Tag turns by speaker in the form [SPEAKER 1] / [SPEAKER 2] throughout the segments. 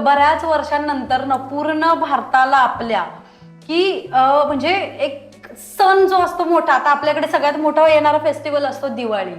[SPEAKER 1] बऱ्याच वर्षांनंतर पूर्ण भारताला आपल्या की म्हणजे एक सण जो असतो मोठा, आता आपल्याकडे सगळ्यात मोठा येणारा फेस्टिवल असतो दिवाळी,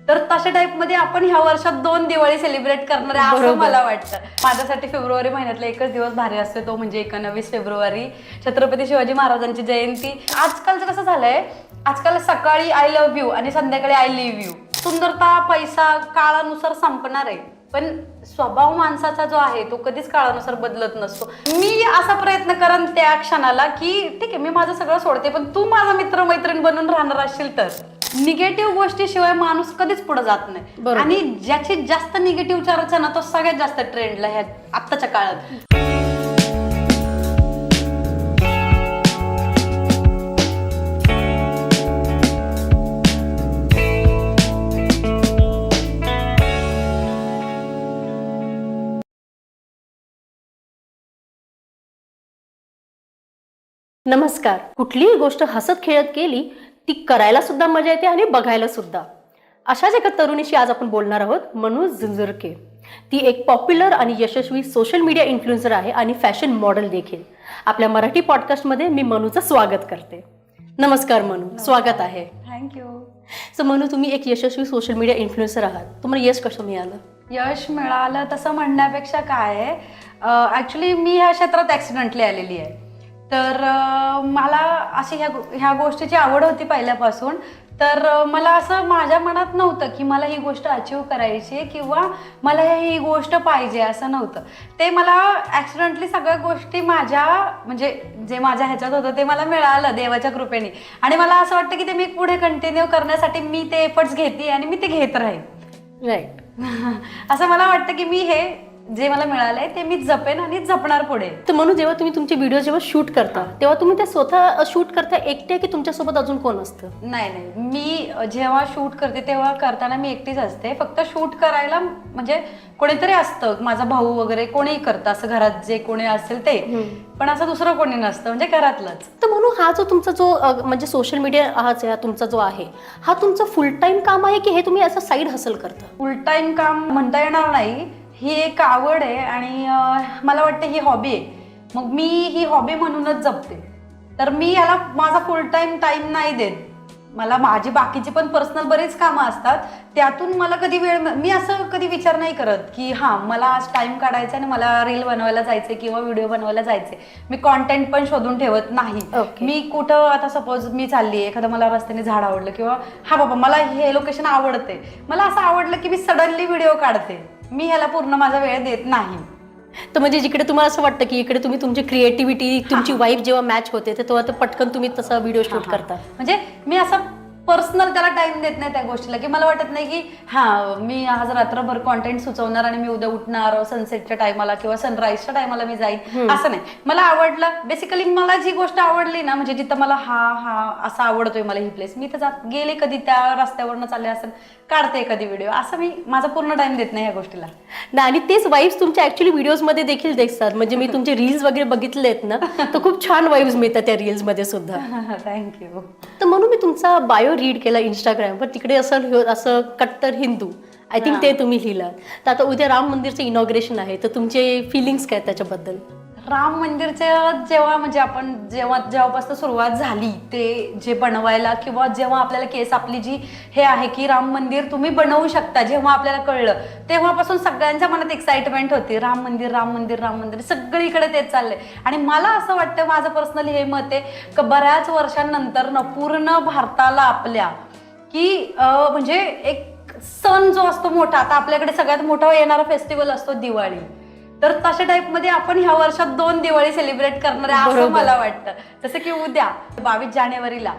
[SPEAKER 1] तर तशा टाइप मध्ये आपण ह्या वर्षात 2 दिवाळी सेलिब्रेट करणार आहे असं मला वाटतं. माझ्यासाठी फेब्रुवारी महिन्यातला एकच दिवस भारी असतो, तो म्हणजे 29 फेब्रुवारी, छत्रपती शिवाजी महाराजांची जयंती. आजकालचं कसं झालंय, आजकाल सकाळी आय लव्ह यू आणि संध्याकाळी आय लिव्ह यू. सुंदरता, पैसा काळानुसार संपणार आहे, पण स्वभाव माणसाचा जो आहे तो कधीच काळानुसार बदलत नसतो. मी असा प्रयत्न करेन त्या क्षणाला की ठीक आहे, मी माझं सगळं सोडते, पण तू माझा मित्र मैत्रीण बनून राहणार असशील तर. निगेटिव्ह गोष्टीशिवाय माणूस कधीच पुढे जात नाही, आणि ज्याची जास्त निगेटिव्ह चर्चा ना तो सगळ्यात जास्त ट्रेंडला ह्या आत्ताच्या काळात.
[SPEAKER 2] नमस्कार. कुठलीही गोष्ट हसत खेळत केली ती करायला सुद्धा मजा येते आणि बघायला सुद्धा. अशाच एका तरुणीशी आज आपण बोलणार आहोत, मनू झुंझुरके. ती एक पॉप्युलर आणि यशस्वी सोशल मीडिया इन्फ्लुएन्सर आहे आणि फॅशन मॉडेल देखील. आपल्या मराठी पॉडकास्टमध्ये मी मनूचं स्वागत करते. नमस्कार मनू, स्वागत आहे.
[SPEAKER 1] थँक्यू.
[SPEAKER 2] सो मनू, तुम्ही एक यशस्वी सोशल मीडिया इन्फ्लुएन्सर आहात. तुम्हाला यश कसं मिळालं?
[SPEAKER 1] यश मिळालं तसं म्हणण्यापेक्षा काय आहे, ॲक्च्युली मी ह्या क्षेत्रात ॲक्सिडेंटली आलेली आहे. तर मला अशी ह्या गोष्टीची आवड होती पहिल्यापासून. तर मला असं माझ्या मनात नव्हतं की मला ही गोष्ट अचीव करायची किंवा मला ही गोष्ट पाहिजे, असं नव्हतं. ते मला ॲक्सिडेंटली सगळ्या गोष्टी माझ्या म्हणजे जे माझ्या ह्याच्यात होतं ते मला मिळालं देवाच्या कृपेने, आणि मला असं वाटतं की ते मी पुढे कंटिन्यू करण्यासाठी मी ते एफर्ट्स घेते आणि मी ते घेत राहीन.
[SPEAKER 2] राईट.
[SPEAKER 1] असं मला वाटतं की मी हे जे मला मिळालंय ते मी जपेन आणि जपणार पुढे.
[SPEAKER 2] तर म्हणून जेव्हा तुम्ही तुमचे व्हिडिओ जेव्हा शूट करता तेव्हा तुम्ही त्या स्वतः शूट करता एकटे की तुमच्यासोबत अजून कोण असतं?
[SPEAKER 1] नाही, मी जेव्हा शूट करते तेव्हा करताना मी एकटीच असते. फक्त शूट करायला म्हणजे कोणीतरी असतं, माझा भाऊ वगैरे कोणीही करतं असं, घरात जे कोणी असेल ते, पण असं दुसरं कोणी नसतं, म्हणजे घरातलंच.
[SPEAKER 2] तर म्हणून हा जो तुमचा जो म्हणजे सोशल मीडिया हा तुमचा जो आहे, हा तुमचं फुल टाइम काम आहे की हे तुम्ही असं साईड हसल करता?
[SPEAKER 1] फुल टाइम काम म्हणता येणार नाही, ही एक आवड आहे आणि मला वाटतं ही हॉबी आहे. मग मी ही हॉबी म्हणूनच जपते. तर मी याला माझा फुल टाइम नाही देत. मला माझी बाकीची पण पर्सनल बरीच कामं असतात, त्यातून मला कधी वेळ, मी असं कधी विचार नाही करत की हां मला आज टाइम काढायचा आणि मला रील बनवायला जायचे किंवा व्हिडिओ बनवायला जायचे. मी कॉन्टेंट पण शोधून ठेवत नाही. मी कुठं आता सपोज मी चालली आहे, एखादं मला रस्त्याने झाड आवडलं किंवा हा बाबा मला हे लोकेशन आवडते, मला असं आवडलं की मी सडनली व्हिडिओ काढते. मी ह्याला पूर्ण माझा वेळ देत नाही.
[SPEAKER 2] तर म्हणजे जिकडे तुम्हाला असं वाटतं की इकडे तुम्ही तुमची क्रिएटिव्हिटी, तुमची वाईफ जेव्हा मॅच होते तेव्हा पटकन तुम्ही तसा व्हिडिओ शूट करता.
[SPEAKER 1] म्हणजे मी असं पर्सनल त्याला टाइम देत नाही त्या गोष्टीला, की मला वाटत नाही की हां मी आज रात्रभर कॉन्टेंट सुचवणार आणि मी उद्या उठणार सनसेटच्या टायमाला किंवा सनराईजच्या टायमाला मी जाईन, असं नाही. मला आवडलं, बेसिकली मला जी गोष्ट आवडली ना, म्हणजे जिथं मला हा असा आवडतोय मला ही प्लेस, मी तर गेले कधी त्या रस्त्यावरनं चालले असेल, काढते एखादी व्हिडिओ, असं मी माझा पूर्ण टाइम देत नाही या गोष्टीला.
[SPEAKER 2] आणि तेच वाईब्स तुमच्या ऍक्च्युअली व्हिडिओजमध्ये देखील दिसतात. म्हणजे मी तुमचे रील्स वगैरे बघितले आहेत ना, तर खूप छान वाईब्स मिळतात त्या रील्समध्ये सुद्धा.
[SPEAKER 1] थँक्यू.
[SPEAKER 2] तर म्हणून मी तुमचा बायो रीड केला इंस्टाग्रामवर, तिकडे असं कट्टर हिंदू आय थिंक ते तुम्ही लिहिलं. तर आता उद्या राम मंदिरचं इनॉग्रेशन आहे, तर तुमचे फिलिंग्स काय त्याच्याबद्दल?
[SPEAKER 1] राम मंदिरचं जेव्हा म्हणजे आपण जेव्हापासून सुरुवात झाली ते जे बनवायला, किंवा जेव्हा आपल्याला केस आपली जी हे आहे की राम मंदिर तुम्ही बनवू शकता, जेव्हा आपल्याला कळलं तेव्हापासून सगळ्यांच्या मनात एक्साइटमेंट होती. राम मंदिर राम मंदिर राम मंदिर, सगळीकडे तेच चाललंय. आणि मला असं वाटतं, माझं पर्सनली हे मत आहे की बऱ्याच वर्षांनंतर पूर्ण भारताला आपल्या की म्हणजे एक सण जो असतो मोठा, आता आपल्याकडे सगळ्यात मोठा येणारा फेस्टिवल असतो दिवाळी, तर तशा टाइप मध्ये आपण ह्या वर्षात 2 दिवाळी सेलिब्रेट करणार आहे असं मला वाटतं. जसं की उद्या 22 जानेवारीला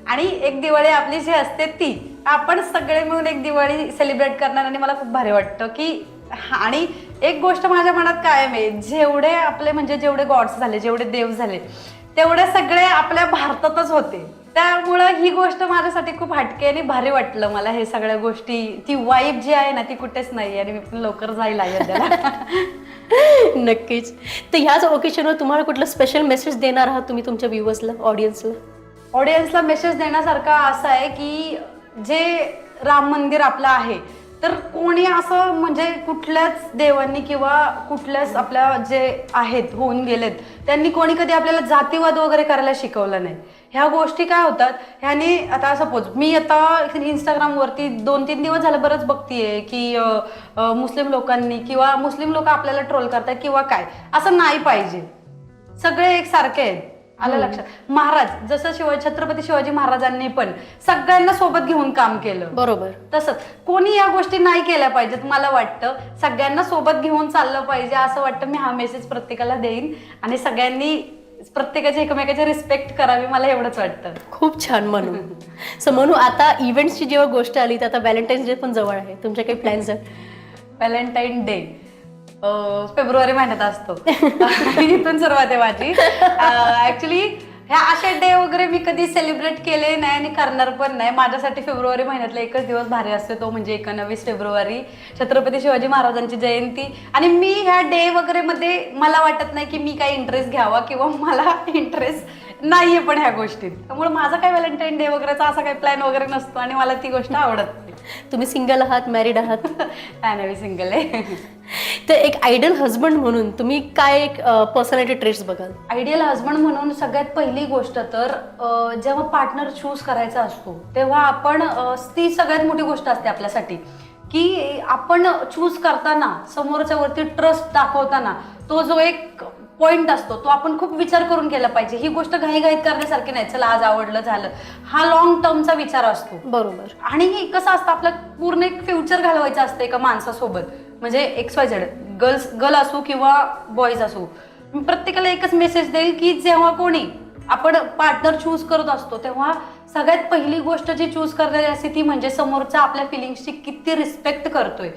[SPEAKER 1] आणि एक दिवाळी आपली जी असते ती आपण सगळे मिळून एक दिवाळी सेलिब्रेट करणार, आणि मला खूप भारी वाटतं की. आणि एक गोष्ट माझ्या मनात कायम आहे, जेवढे आपले म्हणजे जेवढे गॉड्स झाले, जेवढे देव झाले, तेवढे सगळे आपल्या भारतातच होते. त्यामुळं ही गोष्ट माझ्यासाठी खूप हटके आणि भारी वाटलं मला. हे सगळ्या गोष्टी, ती वाईब जी आहे ना ती कुठेच नाही, आणि मी पण लवकर जाईल अयोध्येला.
[SPEAKER 2] नक्कीच. तर ह्याच ओकेशनवर तुम्हाला कुठलं स्पेशल मेसेज देणार आहात तुम्ही तुमच्या व्ह्यूअर्सला, ऑडियन्सला?
[SPEAKER 1] मेसेज देण्यासारखा असा आहे की जे राम मंदिर आपलं आहे तर कोणी असं म्हणजे कुठल्याच देवांनी किंवा कुठल्याच आपल्या जे आहेत होऊन गेलेत त्यांनी कोणी कधी आपल्याला जातीवाद वगैरे करायला शिकवलं नाही. ह्या गोष्टी काय होतात, ह्याने आता सपोज मी आता इंस्टाग्रामवरती 2-3 दिवस झालं बरंच बघतीये की मुस्लिम लोकांनी किंवा मुस्लिम लोक आपल्याला ट्रोल करतात किंवा काय, असं नाही पाहिजे. सगळे एक सारखे आहेत. आलं लक्षात? महाराज जसं छत्रपती शिवाजी महाराजांनी पण सगळ्यांना सोबत घेऊन काम केलं,
[SPEAKER 2] बरोबर.
[SPEAKER 1] तसंच कोणी या गोष्टी नाही केल्या पाहिजेत. मला वाटतं सगळ्यांना सोबत घेऊन चाललं पाहिजे, असं वाटतं. मी हा मेसेज प्रत्येकाला देईन आणि सगळ्यांनी प्रत्येकाची एकमेकाची रिस्पेक्ट करावी, मला एवढंच वाटतं.
[SPEAKER 2] खूप छान म्हणू. सो म्हणू आता इव्हेंट्सची जेव्हा गोष्ट आली तर आता व्हॅलेंटाईन्स डे पण जवळ आहे, तुमचे काही प्लॅन्स आहेत?
[SPEAKER 1] व्हॅलेंटाईन डे फेब्रुवारी महिन्यात असतो. इथून सुरुवात आहे माझी. ऍक्च्युली ह्या असे डे वगैरे मी कधी सेलिब्रेट केले नाही आणि करणार पण नाही. माझ्यासाठी फेब्रुवारी महिन्यातला एकच दिवस भारी असतो, तो म्हणजे 29 फेब्रुवारी, छत्रपती शिवाजी महाराजांची जयंती. आणि मी ह्या डे वगैरे मध्ये मला वाटत नाही की मी काही इंटरेस्ट घ्यावा किंवा मला इंटरेस्ट नाहीये पण ह्या गोष्टीत. त्यामुळे माझा काही व्हॅलेंटाईन डे वगैरेचा असा काही प्लॅन वगैरे नसतो आणि मला ती गोष्ट आवडत नाही.
[SPEAKER 2] तुम्ही सिंगल आहात, मॅरिड आहात?
[SPEAKER 1] नाही, सिंगल आहे.
[SPEAKER 2] तर एक आयडियल हजबंड म्हणून तुम्ही काय एक पर्सनॅलिटी ट्रेट्स बघाल?
[SPEAKER 1] आयडियल हजबंड म्हणून सगळ्यात पहिली गोष्ट तर जेव्हा पार्टनर चूज करायचा असतो तेव्हा आपण ती सगळ्यात मोठी गोष्ट असते आपल्यासाठी की आपण चूज करताना समोरच्या वरती ट्रस्ट दाखवताना तो जो एक पॉइंट असतो तो आपण खूप विचार करून केला पाहिजे. ही गोष्ट घाईघाईत करण्यासारखी नाही, चला आज आवडलं झालं, हा लॉंग टर्मचा विचार असतो.
[SPEAKER 2] बरोबर.
[SPEAKER 1] आणि कसं असतं, आपलं पूर्ण एक फ्युचर घालवायचं असतं एका माणसासोबत, म्हणजे XYZ गर्ल असू किंवा बॉईज असू. मी प्रत्येकाला एकच मेसेज देईल की जेव्हा कोणी आपण पार्टनर चूज करत असतो तेव्हा सगळ्यात पहिली गोष्ट जी चूज करण्याची असते ती म्हणजे समोरचा आपल्या फिलिंग्सची किती रिस्पेक्ट करतोय,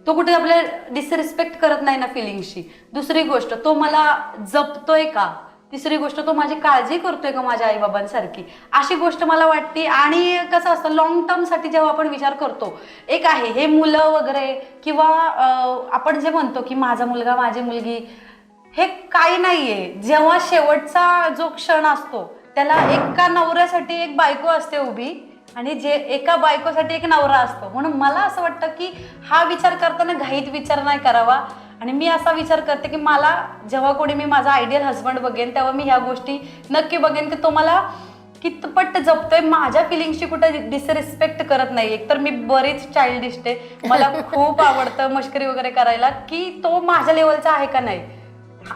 [SPEAKER 1] तो कुठे आपल्या डिसरिस्पेक्ट करत नाही ना फिलिंग्सची. दुसरी गोष्ट, तो मला जपतोय का. तिसरी गोष्ट, तो माझी काळजी करतोय का माझ्या आईबाबांसारखी. अशी गोष्ट मला वाटते. आणि कसं असतं, लॉंग टर्मसाठी जेव्हा आपण विचार करतो, एक आहे हे मुलं वगैरे किंवा आपण जे म्हणतो की माझा मुलगा माझी मुलगी, हे काही नाहीये. जेव्हा शेवटचा जो क्षण असतो त्याला एका नवऱ्यासाठी एक बायको असते उभी आणि जे एका बायकोसाठी एक नवरा असतो. म्हणून मला असं वाटतं की हा विचार करताना घाईत विचार नाही करावा. आणि मी असा विचार करते की मला जेव्हा कोणी मी माझा आयडियल हजबंड बघेन तेव्हा मी ह्या गोष्टी नक्की बघेन की तो मला कितपट जपतोय, माझ्या फिलिंग्सची कुठे डिसरिस्पेक्ट करत नाही. एकतर मी बरीच चाइल्डिश आहे, मला खूप आवडतं मस्करी वगैरे करायला, की तो माझ्या लेवलचा आहे का नाही.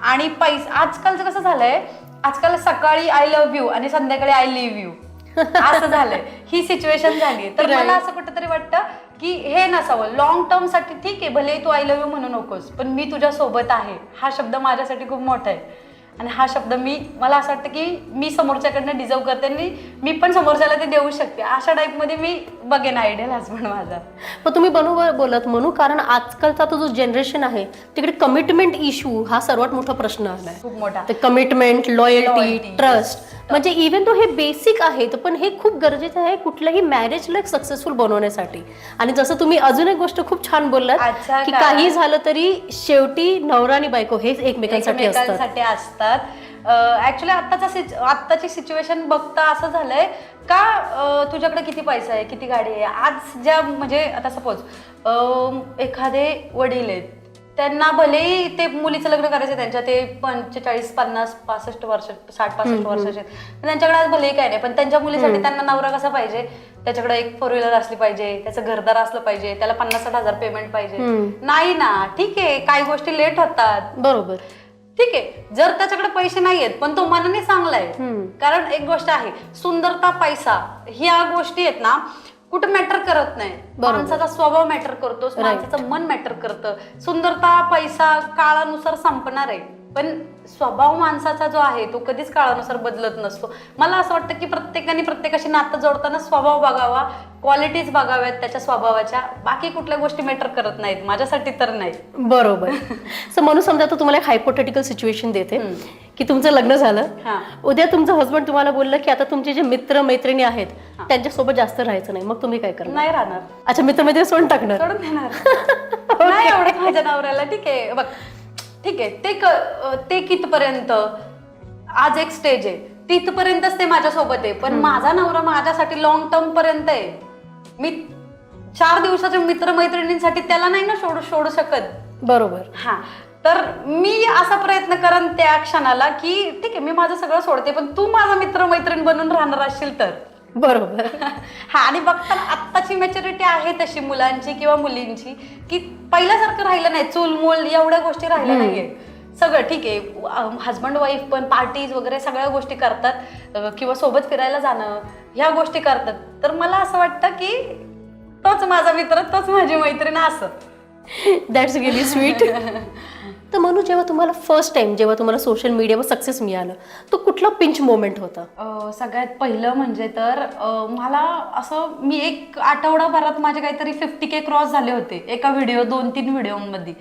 [SPEAKER 1] आणि आजकालचं कसं झालंय, आजकाल सकाळी आय लव्ह यू आणि संध्याकाळी आय लिव्ह यू असं झालंय, ही सिच्युएशन झाली. तर मला असं कुठेतरी वाटतं की हे नसावं. लॉंग टर्म साठी ठीक आहे, भले तू आय लव्ह यू म्हणू नकोस, पण मी तुझ्या सोबत आहे हा शब्द माझ्यासाठी खूप मोठा आहे. आणि हा शब्द मला असं वाटतं की मी समोरच्याकडनं डिझर्व करते आणि मी पण समोरच्याला ते देऊ शकते. अशा टाईपमध्ये मी बघेन आयडियल हजबंड माझा.
[SPEAKER 2] पण तुम्ही बरोबर बोलत म्हणू, कारण आजकालचा तो जो जनरेशन आहे तिकडे कमिटमेंट इश्यू हा सर्वात मोठा प्रश्न आलाय,
[SPEAKER 1] खूप मोठा.
[SPEAKER 2] Commitment, loyalty, trust. म्हणजे इव्हन तो हे बेसिक आहेत पण हे खूप गरजेचं आहे कुठल्याही मॅरेजला सक्सेसफुल बनवण्यासाठी. आणि जसं तुम्ही अजून एक गोष्ट खूप छान बोललात की काही झालं तरी शेवटी नवरा आणि बायको हेच एकमेकांसाठी
[SPEAKER 1] असतात. ऍक्च्युली आत्ताची सिच्युएशन बघता असं झालंय का तुझ्याकडे किती पैसा आहे, किती गाडी आहे. आज ज्या म्हणजे आता सपोज एखादे वडील आहेत, त्यांना भलेही ते मुलीचं लग्न करायचं त्यांच्या ते 45, 50, 65 वर्ष 60-65 वर्षाचे, त्यांच्याकडे आज भलेही काय नाही, पण त्यांच्या मुलीसाठी त्यांना नवरा कसा पाहिजे, त्याच्याकडे एक 4 व्हीलर असली पाहिजे, त्याचं घरदार असलं पाहिजे, त्याला 50-60 हजार पेमेंट पाहिजे. नाही ना, ठीक आहे काही गोष्टी लेट होतात,
[SPEAKER 2] बरोबर,
[SPEAKER 1] ठीक आहे. जर त्याच्याकडे पैसे नाहीयेत पण तो मनाने चांगला आहे. कारण एक गोष्ट आहे, सुंदरता, पैसा ह्या गोष्टी आहेत ना कुठं मॅटर करत नाही. माणसाचा स्वभाव मॅटर करतो, माणसाचं मन मॅटर करतं. सुंदरता, पैसा काळानुसार संपणार आहे, पण स्वभाव माणसाचा जो आहे तो कधीच काळानुसार बदलत नसतो. मला असं वाटतं की प्रत्येकाने प्रत्येकाशी नातं जोडताना स्वभाव बघावा, क्वालिटीज बघाव्यात त्याच्या स्वभावाच्या, बाकी कुठल्या गोष्टी मॅटर करत नाहीत माझ्यासाठी तर नाही.
[SPEAKER 2] बरोबर. सो म्हणून समजा आता तुम्हाला एक हायपोथेटिकल सिच्युएशन देते की तुमचं लग्न झालं, उद्या तुमचं हसबंड तुम्हाला बोललं की आता तुमचे जे मित्र मैत्रिणी आहेत त्यांच्यासोबत जास्त राहायचं नाही, मग तुम्ही काय करणार?
[SPEAKER 1] नाही राहणार.
[SPEAKER 2] अच्छा, मित्रमैत्रिणी सोडून टाकणार?
[SPEAKER 1] सोडून देणार. नाही आवडत माझ्या नवऱ्याला, ठीक आहे बघ, ठीक आहे ते कितपर्यंत आज एक स्टेज आहे तिथपर्यंतच ते माझ्यासोबत आहे, पण माझा नवरा माझ्यासाठी लॉंग टर्म पर्यंत आहे. मी 4 दिवसाच्या मित्रमैत्रिणींसाठी त्याला नाही ना सोडू शकत.
[SPEAKER 2] बरोबर.
[SPEAKER 1] हा, तर मी असा प्रयत्न करन त्या क्षणाला की ठीक आहे, मी माझं सगळं सोडते, पण तू माझा मित्रमैत्रीण बनून राहणार असशील तर.
[SPEAKER 2] बरोबर.
[SPEAKER 1] हा, आणि बघताना आत्ताची मॅच्युरिटी आहे तशी मुलांची किंवा मुलींची, की पहिल्यासारखं राहिलं नाही, चूलमूल एवढ्या गोष्टी राहिल्या नाहीये. सगळं ठीक आहे, हजबंड वाईफ पण पार्टीज वगैरे सगळ्या गोष्टी करतात, किंवा सोबत फिरायला जाणं ह्या गोष्टी करतात. तर मला असं वाटतं की तोच माझा मित्र, तोच माझी मैत्रीण असं.
[SPEAKER 2] That's really sweet. तर म्हणून जेव्हा तुम्हाला फर्स्ट टाइम जेव्हा तुम्हाला सोशल मीडियावर सक्सेस मिळालं, तो कुठला पिंच मोमेंट होता?
[SPEAKER 1] सगळ्यात पहिलं म्हणजे तर मला असं, मी एक आठवडाभरात माझे काहीतरी 50K क्रॉस झाले होते एका व्हिडिओ, 2-3 व्हिडिओमध्ये.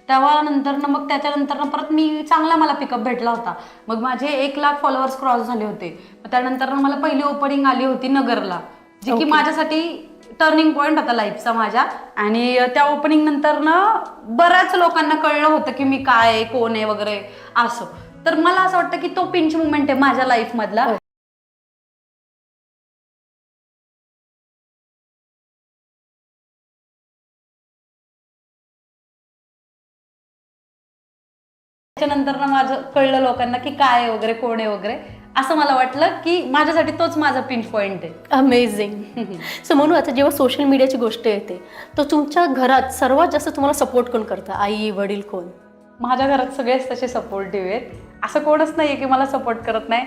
[SPEAKER 1] तेव्हा नंतर मग त्याच्यानंतर परत मी चांगला मला पिकअप भेटला होता. मग माझे 1 लाख फॉलोअर्स क्रॉस झाले होते. त्यानंतर मला पहिली ओपनिंग आली होती नगरला, जी की माझ्यासाठी टर्निंग पॉईंट होता लाईफचा माझ्या. आणि त्या ओपनिंग नंतर ना बऱ्याच लोकांना कळलं होतं की मी काय, कोण आहे वगैरे असं. तर मला असं वाटतं की तो पिंच मुवमेंट आहे माझ्या लाईफ मधला. त्याच्यानंतर ना माझं कळलं लोकांना की काय वगैरे, कोण आहे वगैरे, असं मला वाटलं की माझ्यासाठी तोच माझा पिंच पॉईंट आहे.
[SPEAKER 2] अमेझिंग. सो म्हणून आता जेव्हा सोशल मीडियाची गोष्ट येते, तर तुमच्या घरात सर्वात जास्त तुम्हाला सपोर्ट कोण करतं? आई, वडील, कोण?
[SPEAKER 1] माझ्या घरात सगळेच तसे सपोर्टिव्ह आहेत, असं कोणच नाहीये की मला सपोर्ट करत नाही.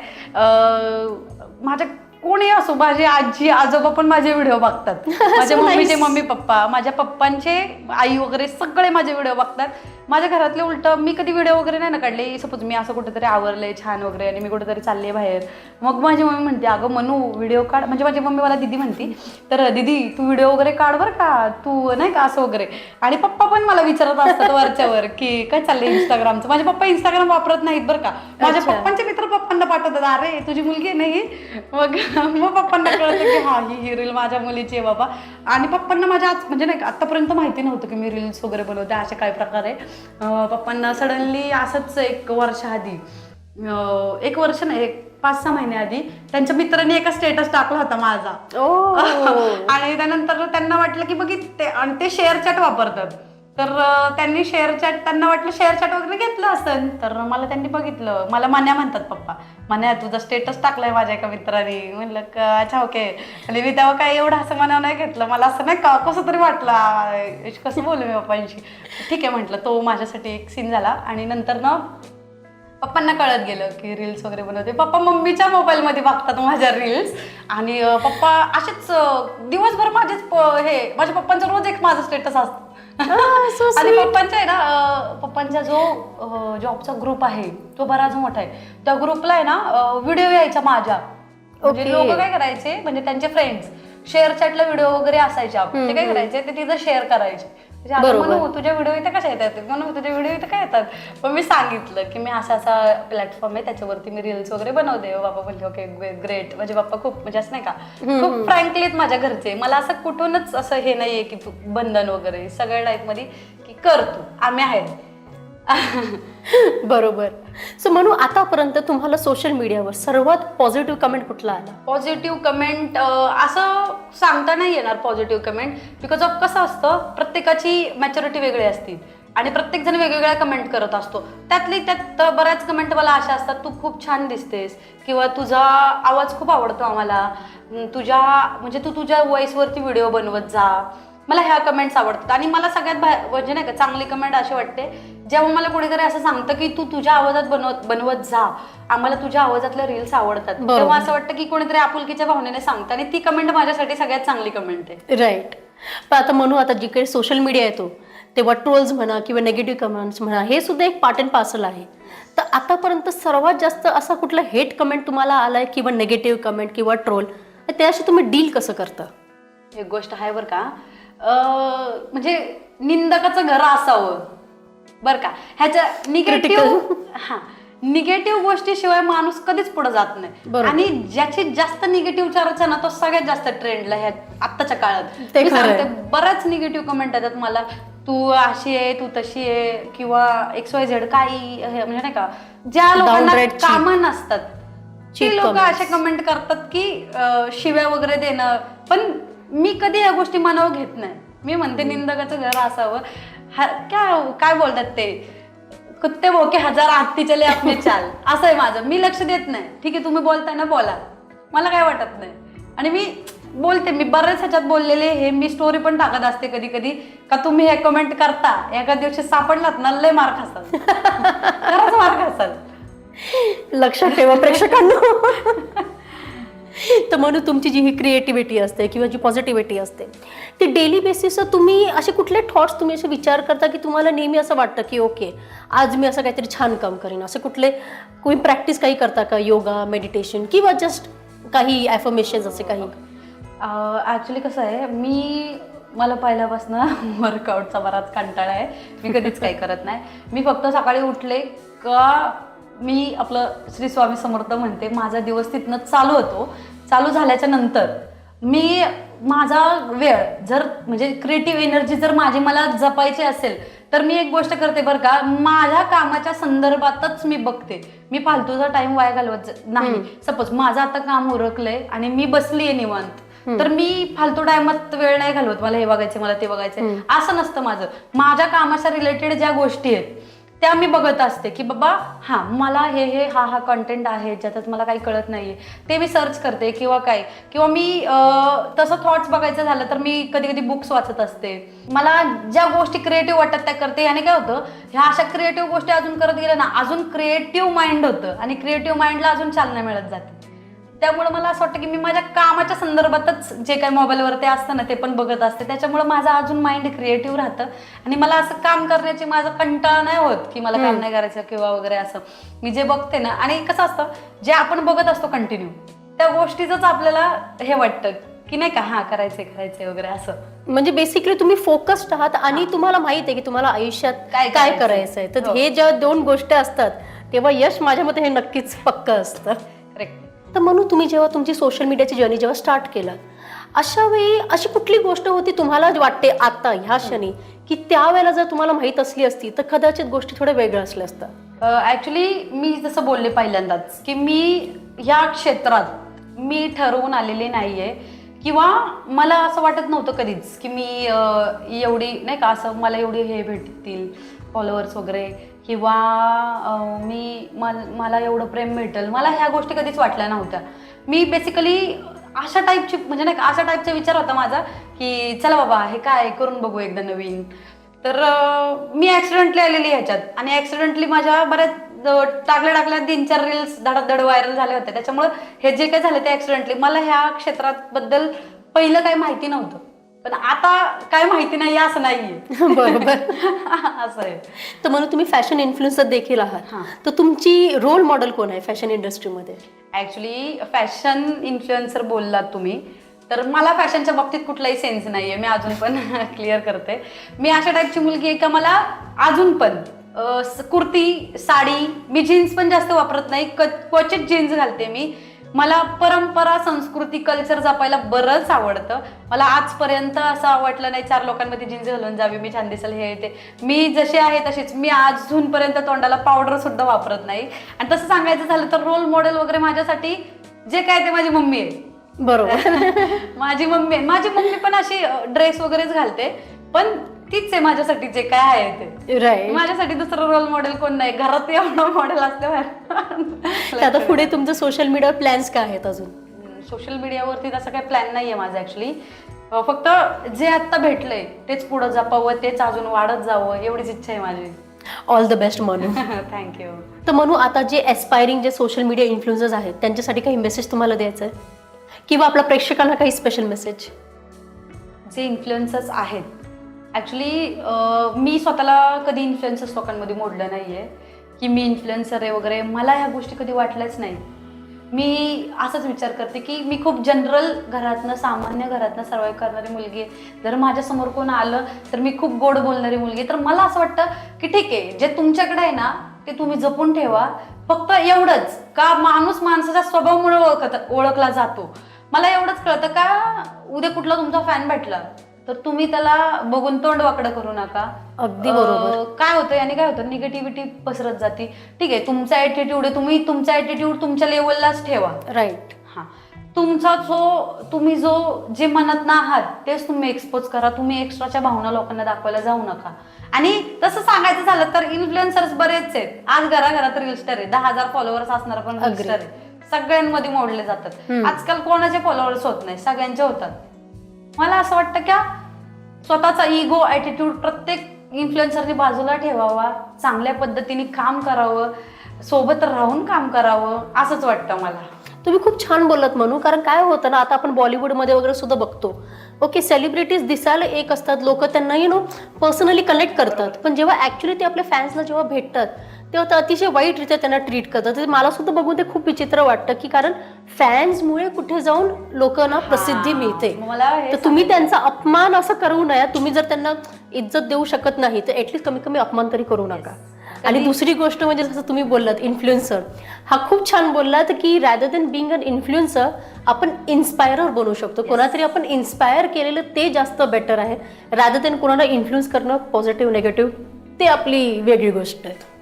[SPEAKER 1] माझ्या कोणी असो, माझे आजी आजोबा पण माझे व्हिडिओ बघतात. माझ्या मम्मीचे मम्मी पप्पा, माझ्या पप्पांचे आई वगैरे सगळे माझे व्हिडिओ बघतात. माझ्या घरातले उलट, मी कधी व्हिडिओ वगैरे नाही ना काढले. सपोज मी असं कुठेतरी आवरले छान वगैरे आणि मी कुठेतरी चालले बाहेर, मग माझी मम्मी म्हणते अगं मनू व्हिडिओ काढ. म्हणजे माझी मम्मी मला दिदी म्हणते, तर दिदी तू व्हिडिओ वगैरे काढ बरं का, तू नाही का असं वगैरे. आणि पप्पा पण मला विचारत असतात वरच्यावर की काय चाललंय इंस्टाग्रामचं. माझे पप्पा इंस्टाग्राम वापरत नाहीत बरं का. माझ्या पप्पांचे मित्र पप्पांना पाठवतात, अरे तुझी मुलगी नाही. मग पप्पांना कळतं की हा, ही रील माझ्या मुलीची आहे बाबा. आणि पप्पांना माझ्या आज म्हणजे नाही का आतापर्यंत माहिती नव्हतं की मी रील्स वगैरे बनवते, असे काय प्रकार आहे. पप्पांना सडनली असंच 1 वर्ष आधी, 1 वर्ष नाही, 5-6 महिने आधी त्यांच्या मित्रांनी एका स्टेटस टाकला होता माझा. आणि त्यानंतर त्यांना वाटलं की बघितले, आणि ते शेअर चॅट वापरतात, तर त्यांनी शेअर चॅट, त्यांना वाटलं शेअर चॅट वगैरे घेतलं असेल. तर मला त्यांनी बघितलं, मला मन्या म्हणतात पप्पा, मन्या तुझा स्टेटस टाकलाय माझ्या एका मित्राने. म्हणलं अच्छा ओके. आणि मी तेव्हा काय एवढं असं मनावर नाही घेतलं, मला असं नाही का कसं तरी वाटलं, कसं बोलू मी पप्पांशी. ठीक आहे म्हटलं, तो माझ्यासाठी एक सीन झाला. आणि नंतर ना पप्पांना कळत गेलं की रील्स वगैरे बनवते. पप्पा मम्मीच्या मोबाईलमध्ये बघतात माझ्या रील्स. आणि पप्पा असेच दिवसभर माझेच हे, माझ्या पप्पांचं रोज एक माझं स्टेटस असतं. आणि पप्पांचा आहे ना, पप्पांचा जो जॉबचा ग्रुप आहे तो बराच मोठा आहे. त्या ग्रुपला आहे ना व्हिडिओ यायचा माझ्या. म्हणजे लोक काय करायचे, म्हणजे त्यांचे फ्रेंड्स शेअर चॅटला व्हिडिओ वगैरे असायच्या, ते काय करायचे, ते तिथं शेअर करायचे. म्हणून तुझ्या व्हिडिओ इथे कशा येतात, म्हणून तुझ्या व्हिडिओ इथे काय येतात. पण मी सांगितलं की मी असा प्लॅटफॉर्म आहे, त्याच्यावरती मी रील्स वगैरे बनवते. बाबा बोलले ओके ग्रेट. माझे बाप्पा खूप म्हणजे असं नाही का, खूप फ्रँकलीत माझ्या घरचे. मला असं कुठूनच असं हे नाहीये की तू बंधन वगैरे, सगळ्या टाईप मध्ये की कर तू, आम्ही आहेत.
[SPEAKER 2] बरोबर. सो म्हणून आतापर्यंत तुम्हाला सोशल मीडियावर सर्वात पॉझिटिव्ह कमेंट कुठला आला?
[SPEAKER 1] पॉझिटिव्ह कमेंट असं सांगता नाही येणार पॉझिटिव्ह कमेंट, बिकॉज ऑफ कसं असतं, प्रत्येकाची मॅच्युरिटी वेगळी असते आणि प्रत्येक जण वेगवेगळ्या कमेंट करत असतो. त्यात बऱ्याच कमेंट मला अशा असतात, तू खूप छान दिसतेस, किंवा तुझा आवाज खूप आवडतो आम्हाला, म्हणजे तू तुझ्या व्हॉइसवरती व्हिडिओ बनवत जा. मला ह्या कमेंट्स आवडतात. आणि मला सगळ्यात म्हणजे नाही का चांगली कमेंट अशी वाटते, जेव्हा मला कोणीतरी असं सांगतं की तू तुझ्या आवाजात बनवत जा, आम्हाला तुझ्या आवाजातल्या रील्स आवडतात, तेव्हा असं वाटतं की कोणीतरी आपुलकीच्या भावनेने सांगतं. आणि ती कमेंट माझ्यासाठी सगळ्यात चांगली कमेंट आहे.
[SPEAKER 2] राईट. पण आता म्हणू, आता जिकडे सोशल मीडिया येतो तेव्हा ट्रोल्स म्हणा किंवा नेगेटिव्ह कमेंट्स म्हणा, हे सुद्धा एक पार्ट अँड पार्सल आहे. तर आतापर्यंत सर्वात जास्त असा कुठला हेट कमेंट तुम्हाला आलाय किंवा नेगेटिव्ह कमेंट किंवा ट्रोल, त्याशी तुम्ही डील कसं करता?
[SPEAKER 1] एक गोष्ट आहे बरं का, म्हणजे निंदकाचं घर असावं बरं का. ह्याच्या निगेटिव्ह गोष्टीशिवाय माणूस कधीच पुढे जात नाही. आणि ज्याची जास्त निगेटिव्ह चर्चा ना, तो सगळ्यात जास्त ट्रेंडला ह्या आत्ताच्या काळात. मी सांगते, बऱ्याच निगेटिव्ह कमेंट येतात मला, तू अशी आहे, तू तशी आहे, किंवा XYZ काही म्हणजे नाही का, ज्या लोकांना कामं नसतात ते लोक असे कमेंट करतात की शिव्या वगैरे देणं. पण मी कधी या गोष्टी मनावर घेत नाही. मी म्हणते निंदकाचं घर असावं. काय बोलतात ते, कुत्ते भोके हजार हत्ती चले आपले चाल, असं आहे माझं. मी लक्ष देत नाही. ठीक आहे, तुम्ही बोलताय ना, बोला, मला काय वाटत नाही. आणि मी बोलते, मी बरेच ह्याच्यात बोललेले, हे मी स्टोरी पण टाकत असते कधी कधी, का तुम्ही हे कमेंट करता, एका दिवशी सापडलात ना लय मार खासाल. खरंच मार खासाल.
[SPEAKER 2] लक्षात ठेवा प्रेक्षकांना. तर म्हणून तुमची जी ही क्रिएटिव्हिटी असते किंवा जी पॉझिटिव्हिटी असते ती डेली बेसिसवर तुम्ही असे कुठले थॉट्स तुम्ही असे विचार करता की तुम्हाला नेहमी असं वाटतं की ओके आज मी असं काहीतरी छान काम करीन, असं कुठले तुम्ही प्रॅक्टिस काही करता का, योगा, मेडिटेशन किंवा जस्ट काही ॲफर्मेशन्स असे काही?
[SPEAKER 1] ॲक्च्युली कसं आहे, मला पहिल्यापासून वर्कआउटचा बराच कंटाळा आहे. मी कधीच काही करत नाही. मी फक्त सकाळी उठले का मी आपलं श्री स्वामी समर्थ म्हणते, माझा दिवस तिथनं चालू होतो. चालू झाल्याच्या नंतर मी माझा वेळ जर म्हणजे क्रिएटिव्ह एनर्जी जर माझी मला जपायची असेल तर मी एक गोष्ट करते बरं का, माझ्या कामाच्या संदर्भातच मी बघते. मी फालतूचा टाइम वाया घालवत नाही. सपोज माझं आता काम उरकलंय आणि मी बसलीये निवांत, तर मी फालतू टायमात वेळ नाही घालवत, मला हे बघायचं मला ते बघायचंय असं नसतं माझं. माझ्या कामाच्या रिलेटेड ज्या गोष्टी आहेत त्या मी बघत असते की बाबा हा मला हे हा कंटेंट आहे ज्याच्यात मला काही कळत नाहीये, ते मी सर्च करते किंवा मी तसं थॉट्स बघायचं झालं तर मी कधी कधी बुक्स वाचत असते. मला ज्या गोष्टी क्रिएटिव्ह वाटतात त्या करते. आणि काय होतं, ह्या अशा क्रिएटिव्ह गोष्टी अजून करत गेल्या ना, अजून क्रिएटिव्ह माइंड होतं आणि क्रिएटिव्ह माइंडला अजून चालना मिळत जाते. त्यामुळे मला असं वाटतं की मी माझ्या कामाच्या संदर्भातच जे काही मोबाईलवरती असतं ना ते पण बघत असते. त्याच्यामुळे माझं अजून माइंड क्रिएटिव्ह राहतं आणि मला असं काम करण्याची माझा कंटाळा नाही होत की मला काम नाही करायचं किंवा वगैरे असं. मी जे बघते ना, आणि कसं असतं जे आपण बघत असतो कंटिन्यू त्या गोष्टीच आपल्याला हे वाटतं की नाही का, हा करायचंय वगैरे असं.
[SPEAKER 2] म्हणजे बेसिकली तुम्ही फोकस्ड आहात आणि तुम्हाला माहित आहे की तुम्हाला आयुष्यात काय करायचंय. तर हे ज्या दोन गोष्टी असतात तेव्हा यश माझ्या मते हे नक्कीच पक्क असतं.
[SPEAKER 1] करेक्ट.
[SPEAKER 2] तर म्हणून तुम्ही जेव्हा तुमची सोशल मीडियाची जर्नी जेव्हा स्टार्ट केलं, अशा वेळी अशी कुठली गोष्ट होती तुम्हाला वाटते आता ह्या क्षणी की त्यावेळेला जर तुम्हाला माहित असली असती तर कदाचित गोष्टी थोड्या वेगळ्या असल्या असतात?
[SPEAKER 1] ऍक्च्युली मी जसं बोलले पहिल्यांदाच की मी ह्या क्षेत्रात मी ठरवून आलेली नाहीये किंवा मला असं वाटत नव्हतं कधीच की मी एवढी नाही का असं मला एवढे हे भेटतील फॉलोअर्स वगैरे किंवा मला एवढं प्रेम भेटेल. मला ह्या गोष्टी कधीच वाटल्या नव्हत्या. मी बेसिकली अशा टाईपची म्हणजे नाही का अशा टाईपचा विचार होता माझा की चला बाबा हे काय करून बघू एकदा नवीन. तर मी ऍक्सिडेंटली आलेली ह्याच्यात आणि ऍक्सिडेंटली माझ्या बऱ्याच टाकल्या 3-4 रील्स धडाधड व्हायरल झाले होते. त्याच्यामुळे हे जे काही झालं ते ऍक्सिडेंटली. मला ह्या क्षेत्राबद्दल पहिलं काही माहिती नव्हतं, पण आता काय माहिती नाही असं नाहीये.
[SPEAKER 2] बरोबर.
[SPEAKER 1] असं आहे.
[SPEAKER 2] तर म्हणून तुम्ही फॅशन इन्फ्लुएन्सर देखील आहात. तर तुमची रोल मॉडेल कोण आहे फॅशन इंडस्ट्रीमध्ये?
[SPEAKER 1] ऍक्च्युली फॅशन इन्फ्लुएन्सर बोललात तुम्ही, तर मला फॅशनच्या बाबतीत कुठलाही सेन्स नाहीये. मी अजून पण क्लिअर करते, मी अशा टाईपची मुलगी आहे का मला अजून पण कुर्ती, साडी, मी जीन्स पण जास्त वापरत नाही, क्वचित जीन्स घालते मी. मला परंपरा, संस्कृती, कल्चर जपायला बरंच आवडतं. मला आजपर्यंत असं आवडलं नाही 4 लोकांमध्ये जीन्स घालून जावी, मी छान दिसेल हे ते. मी जशी आहे तशीच. मी अजूनपर्यंत तोंडाला पावडर सुद्धा वापरत नाही. आणि तसं सांगायचं झालं तर रोल मॉडेल वगैरे माझ्यासाठी जे काय ते माझी मम्मी आहे.
[SPEAKER 2] बरोबर.
[SPEAKER 1] माझी मम्मी पण अशी ड्रेस वगैरेच घालते, पण तीच आहे माझ्यासाठी जे काय आहे ते.
[SPEAKER 2] राईट.
[SPEAKER 1] माझ्यासाठी दुसरं रोल मॉडेल कोण नाही. घरात एवढं मॉडेल असल्यावर.
[SPEAKER 2] आता पुढे तुमचं सोशल मीडियावर प्लॅन्स काय आहेत अजून?
[SPEAKER 1] सोशल मीडियावरती तसं काही प्लॅन नाहीये माझा ऍक्च्युली. फक्त जे आता भेटलंय तेच पुढे जपावं, तेच अजून वाढत जावं एवढीच इच्छा आहे माझी.
[SPEAKER 2] ऑल द बेस्ट म्हणून.
[SPEAKER 1] थँक्यू.
[SPEAKER 2] तर म्हणून आता जे एस्पायरिंग जे सोशल मीडिया इन्फ्लुएन्सर्स आहेत त्यांच्यासाठी काही मेसेज तुम्हाला द्यायचा आहे किंवा आपल्या प्रेक्षकांना काही स्पेशल मेसेज?
[SPEAKER 1] जे इन्फ्लुएन्सर्स आहेत ॲक्च्युली मी स्वतःला कधी इन्फ्लुएन्सर्स लोकांमध्ये मोडलं नाहीये की मी इन्फ्लुएन्सर आहे वगैरे. मला ह्या गोष्टी कधी वाटल्याच नाही. मी असंच विचार करते की मी खूप जनरल घरातनं, सामान्य घरातनं सर्वाइव्ह करणारी मुलगी आहे. जर माझ्यासमोर कोण आलं तर मी खूप गोड बोलणारी मुलगी आहे. तर मला असं वाटतं की ठीक आहे, जे तुमच्याकडे आहे ना ते तुम्ही जपून ठेवा. फक्त एवढंच का माणूस माणसाच्या स्वभावामुळे ओळखला जातो. मला एवढंच कळतं का उद्या कुठला तुमचा फॅन भेटला तर तुम्ही त्याला बघून तोंड वाकडं करू नका.
[SPEAKER 2] अगदी बरोबर.
[SPEAKER 1] काय होतं आणि काय होतं, निगेटिव्हिटी पसरत जाते. ठीक आहे, तुमचा ऍटिट्यूड आहे, तुम्ही तुमचा ऍटिट्यूड तुमच्या लेवललाच ठेवा.
[SPEAKER 2] राईट.
[SPEAKER 1] हा, तुमचा तुम्ही जे म्हणत ना आहात तेच तुम्ही एक्सपोज करा. तुम्ही एक्स्ट्राच्या भावना लोकांना दाखवायला जाऊ नका. आणि तसं सांगायचं झालं तर इन्फ्लुएन्सर्स बरेच आहेत. आज घराघरात रीलस्टर आहे, 10,000 फॉलोअर्स असणार पण रीलस्टर आहे. सगळ्यांमध्ये मोडले जातात. आजकाल कोणाचे फॉलोअर्स होत नाही, सगळ्यांचे होतात. मला असं वाटतं की स्वतःचा इगो, ऍटिट्यूड प्रत्येक इन्फ्लुएन्सरने बाजूला ठेवावा, चांगल्या पद्धतीने काम करावं, सोबत राहून काम करावं, असंच वाटतं मला.
[SPEAKER 2] तुम्ही खूप छान बोललात म्हणून. कारण काय होतं ना, आता आपण बॉलिवूडमध्ये वगैरे सुद्धा बघतो. ओके, सेलिब्रिटीज दिसायला एक असतात, लोक त्यांना पर्सनली कनेक्ट करतात, पण जेव्हा ऍक्च्युली ते आपल्या फॅन्सला जेव्हा भेटतात तेव्हा ते अतिशय वाईटरित्या त्यांना ट्रीट करतात. ते मला सुद्धा बघून ते खूप विचित्र वाटतं की कारण फॅन्समुळे कुठे जाऊन लोकांना प्रसिद्धी मिळते. तर तुम्ही त्यांचा अपमान असं करू नये. तुम्ही जर त्यांना इज्जत देऊ शकत नाही तर ऍटलीस्ट कमी कमी अपमान तरी करू नका. आणि दुसरी गोष्ट म्हणजे जसं तुम्ही बोललात इन्फ्लुएन्सर, हा खूप छान बोललात की rather than being an influencer आपण इन्स्पायरर बनू शकतो. कोणातरी आपण इन्स्पायर केलेलं ते जास्त बेटर आहे, रॅदर दॅन कोणाला इन्फ्लुएन्स करणं पॉझिटिव्ह निगेटिव्ह, ते आपली वेगळी गोष्ट आहे.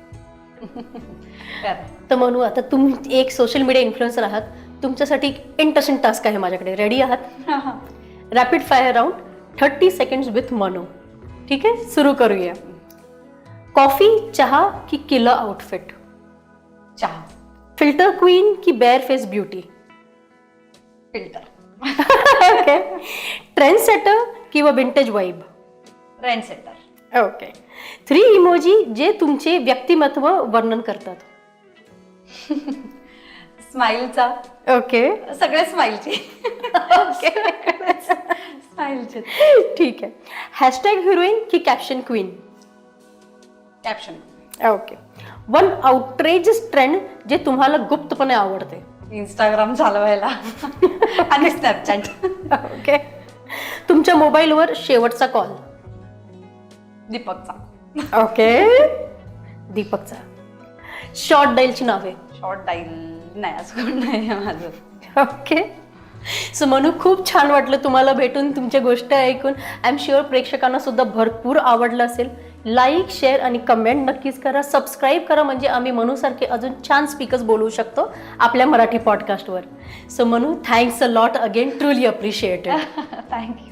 [SPEAKER 2] तर म्हणू आता तुम्ही एक सोशल मीडिया इन्फ्लुएन्सर आहात. तुमच्यासाठी एक इंटरेस्टिंग टास्क आहे माझ्याकडे. रेडी आहात? Rapid fire round 30 seconds with Manu. ठीक आहे, सुरू करूया. कॉफी, चहा की किलर आउटफिट?
[SPEAKER 1] चहा.
[SPEAKER 2] फिल्टर क्वीन की bare face beauty?
[SPEAKER 1] Filter.
[SPEAKER 2] Okay. Trend setter किंवा vintage vibe?
[SPEAKER 1] Trend setter.
[SPEAKER 2] Okay. 3 emoji जे तुमचे व्यक्तिमत्व वर्णन करतात?
[SPEAKER 1] स्माइलचा.
[SPEAKER 2] ओके.
[SPEAKER 1] सगळे स्माइलचे. स्माइलचे.
[SPEAKER 2] ठीक आहे. हॅशटॅग हिरोईन की caption queen?
[SPEAKER 1] Caption.
[SPEAKER 2] Okay. 1 outrageous trend जे तुम्हाला गुप्तपणे आवडते?
[SPEAKER 1] इंस्टाग्राम चालवायला आणि स्नॅपचॅट.
[SPEAKER 2] ओके. तुमच्या मोबाईलवर शेवटचा कॉल?
[SPEAKER 1] दीपकचा.
[SPEAKER 2] ओके. दीपकचा. शॉर्ट डायलची नावे?
[SPEAKER 1] शॉर्ट डाईल नाही, असं कोण नाही माझं.
[SPEAKER 2] ओके. सो मनू, खूप छान वाटलं तुम्हाला भेटून, तुमच्या गोष्ट ऐकून. आय एम शुअर प्रेक्षकांना सुद्धा भरपूर आवडलं असेल. लाईक, शेअर आणि कमेंट नक्कीच करा. सबस्क्राईब करा म्हणजे आम्ही मनूसारखे अजून छान स्पीकर्स बोलवू शकतो आपल्या मराठी पॉडकास्टवर. So Manu, thanks a lot again. Truly appreciated.
[SPEAKER 1] Thank you.